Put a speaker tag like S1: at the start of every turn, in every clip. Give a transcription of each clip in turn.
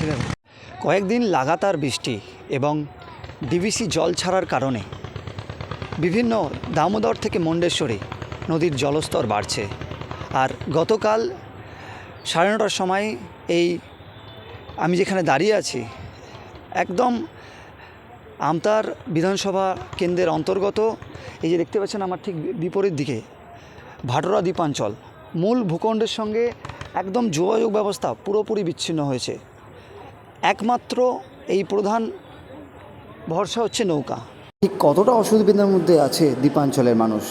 S1: ঠিক আছে। কয়েকদিন লাগাতার বৃষ্টি এবং ডিভিসি জল ছাড়ার কারণে বিভিন্ন দামোদর থেকে মণ্ডেশ্বরী নদীর জলস্তর বাড়ছে। আর গতকাল 9:30টার সময় আমি যেখানে দাঁড়িয়ে আছি একদম আমতার বিধানসভা কেন্দ্রের অন্তর্গত, এই যে দেখতে পাচ্ছেন আমার ঠিক বিপরীত দিকে ভাটোরা দ্বীপাঞ্চল, মূল ভূখণ্ডের সঙ্গে একদম যোগাযোগ ব্যবস্থা পুরোপুরি বিচ্ছিন্ন হয়েছে। একমাত্র এই প্রধান ভরসা হচ্ছে নৌকা। ঠিক কতটা অসুবিধার মধ্যে আছে দ্বীপাঞ্চলের মানুষ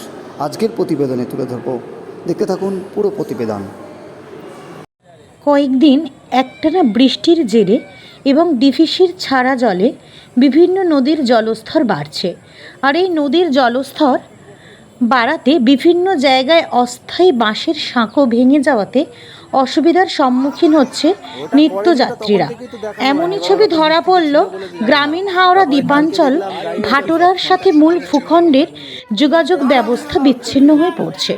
S1: আজকের প্রতিবেদনে তুলে ধরব, দেখতে থাকুন পুরো প্রতিবেদন।
S2: কয়েকদিন একটানা বৃষ্টির জেরে এবং ডিভিসির ছাড়া জলে বিভিন্ন নদীর জলস্তর বাড়ছে। আর এই নদীর জলস্তর বাড়াতে বিভিন্ন জায়গায় অস্থায়ী বাঁশের সাঁকো ভেঙে যাওয়াতে অসুবিধার সম্মুখীন হচ্ছে নিত্যযাত্রীরা। এমনই ছবি ধরা পড়ল গ্রামীণ হাওড়া দ্বীপাঞ্চল ভাটোরার সাথে মূল ভূখণ্ডের যোগাযোগ ব্যবস্থা বিচ্ছিন্ন হয়ে পড়ছে।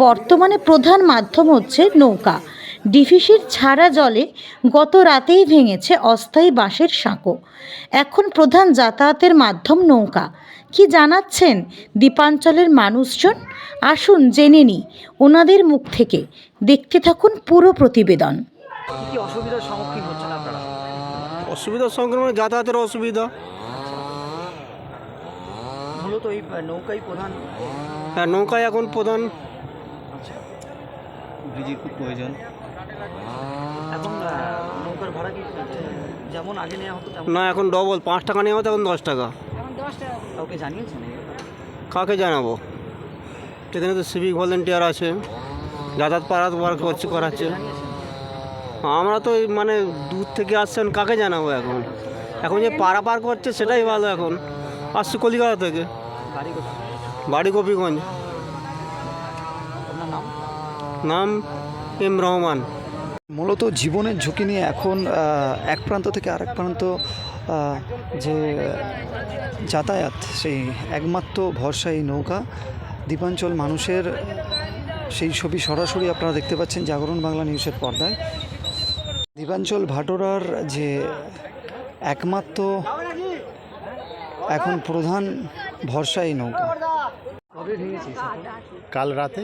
S2: বর্তমানে প্রধান মাধ্যম হচ্ছে নৌকা। ডিভিসির ছাড়া জলে গত রাতেই ভেঙেছে অস্থায়ী বাঁশের সাঁকো। এখন প্রধান যাতায়াতের মাধ্যম নৌকা। কি জানাচ্ছেন দ্বীপাঞ্চলের মানুষজন, আসুন জেনে নিই ওনাদের মুখ থেকে। দেখতে থাকুন পুরো প্রতিবেদন।
S1: কি অসুবিধার সম্মুখীন হচ্ছেন আপনারা?
S3: অসুবিধার সংক্রমণে যাতায়াতের অসুবিধা।
S1: মূলত এই নৌকাই প্রধান।
S3: হ্যাঁ, নৌকায় এখন প্রধান।
S1: আচ্ছা, ব্রিজের খুব প্রয়োজন। এখন নৌকার ভাড়া কি যেমন আগে নেওয়া হতো
S3: না, এখন ডবল, 5 টাকা নেওয়া হতো, এখন 10 টাকা।
S1: কাউকে জানিয়েছেন?
S3: কাকে জানাবো? এখানে তো সিভিক ভলেন্টিয়ার আছে, যাতায়াত পারাত করাচ্ছে। আমরা তো মানে দূর থেকে আসছেন, কাকে জানাবো? এখন এখন যে পারাপার করছে সেটাই ভালো। এখন আসছে কলিকাতা থেকে। বাড়ি গোপীগঞ্জ। নাম এম রহমান।
S1: মূলত জীবনের ঝুঁকি নিয়ে এখন এক প্রান্ত থেকে আরেক প্রান্ত যে যাতায়াত, সেই একমাত্র ভরসা এই নৌকা। দ্বীপাঞ্চল মানুষের সেই ছবি সরাসরি আপনারা দেখতে পাচ্ছেন জাগরণ বাংলা নিউজের পর্দায়। দ্বীপাঞ্চল ভাটোরার যে একমাত্র এখন প্রধান ভরসা এই নৌকা। কবে ভেঙেছি?
S4: কাল রাতে।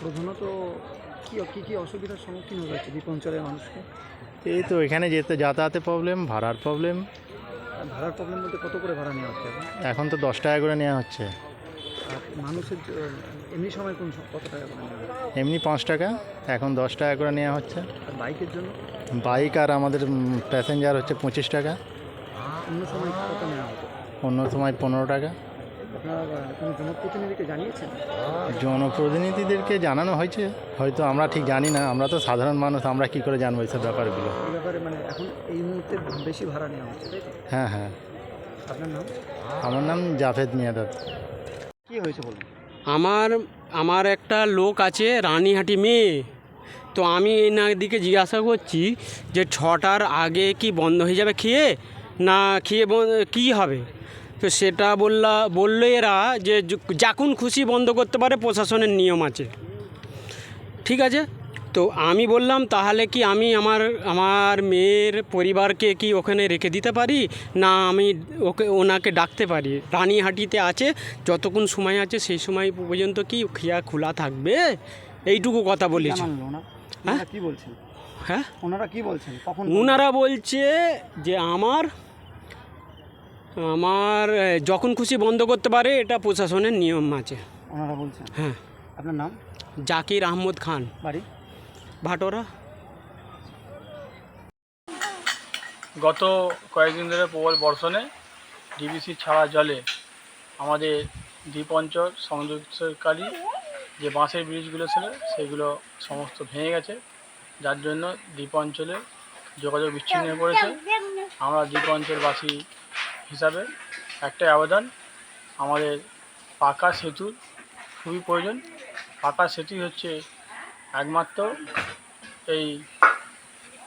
S1: প্রধানত কি অসুবিধার সম্মুখীন হয়েছে দ্বীপাঞ্চলের মানুষকে?
S4: এই তো এখানে যেতে যাতায়াতের প্রবলেম, ভাড়ার প্রবলেম।
S1: ভাড়ার প্রবলেম বলতে কত করে ভাড়া নেওয়া হচ্ছে
S4: এখন তো 10 টাকা করে নেওয়া হচ্ছে।
S1: আর মানুষের এমনি সময় কত টাকা করে নেওয়া হয়?
S4: এমনি 5 টাকা, এখন 10 টাকা করে নেওয়া হচ্ছে।
S1: আর বাইকের জন্য?
S4: বাইক আর আমাদের প্যাসেঞ্জার হচ্ছে 25 টাকা।
S1: অন্য সময় কত নেওয়া হতো?
S4: অন্য সময় 15 টাকা।
S1: আপনারা কোনো জনপ্রতিনিধিকে জানিয়েছেন?
S4: জনপ্রতিনিধিদেরকে জানানো হয়েছে, হয়তো আমরা ঠিক জানি না। আমরা তো সাধারণ মানুষ, আমরা কি করে জানবো এইসব ব্যাপারগুলো?
S1: এই ব্যাপারে মানে এখন এই মুহূর্তে বেশি ভাড়া নেওয়া হচ্ছে, তাই তো?
S4: হ্যাঁ হ্যাঁ।
S1: আপনার নাম?
S4: আমার নাম জাভেদ মিয়াদাদ।
S1: কী হয়েছে বলুন?
S5: আমার একটা লোক আছে রানীহাটি মেয়ে, তো আমি এনাদিকে জিজ্ঞাসা করছি যে 6টার আগে কি বন্ধ হয়ে যাবে খেয়ে, না খেয়ে কী হবে? তো সেটা বললো এরা যে যখন খুশি বন্ধ করতে পারে, প্রশাসনের নিয়ম আছে। ঠিক আছে, তো আমি বললাম তাহলে কি আমি আমার মেয়ের পরিবারকে কি ওখানে রেখে দিতে পারি, না আমি ওনাকে ডাকতে পারি? রানীহাটিতে আছে, যতক্ষণ সময় আছে সেই সময় পর্যন্ত কি খিয়া খোলা থাকবে? এইটুকু কথা বলেছি।
S1: হ্যাঁ, কি বলছেন?
S5: হ্যাঁ,
S1: ওনারা কি বলছেন?
S5: ওনারা বলছে যে আমার যখন খুশি বন্ধ করতে পারে, এটা প্রশাসনের নিয়ম আছে।
S1: ওনারা বলছেন?
S5: হ্যাঁ।
S1: আপনার নাম?
S5: জাকির আহমদ খান,
S1: বাড়ি
S5: ভাটোরা।
S6: গত কয়েকদিন ধরে প্রবল বর্ষণে ডিভিসি ছাড়া জলে আমাদের দ্বীপ অঞ্চল সংযুক্তকারী যে বাঁশের ব্রিজগুলো ছিল সেগুলো সমস্ত ভেঙে গেছে, যার জন্য দ্বীপ অঞ্চলে যোগাযোগ বিচ্ছিন্ন হয়ে পড়েছে। আমরা দ্বীপ অঞ্চলবাসী হিসাবে একটাই আবেদন, আমাদের পাকা সেতুর খুবই প্রয়োজন। পাকা সেতু হচ্ছে একমাত্র এই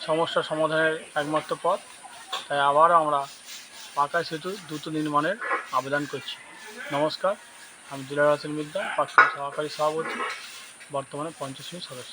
S6: সমস্যা সমাধানের একমাত্র পথ। তাই আবারও আমরা পাকা সেতু দ্রুত নির্মাণের আবেদন করছি। নমস্কার, আমি দিলার হোসেন মিদ্দা, প্রাক্তন সহকারী সভাপতি, বর্তমানে পঞ্চায়েত সমিতির সদস্য।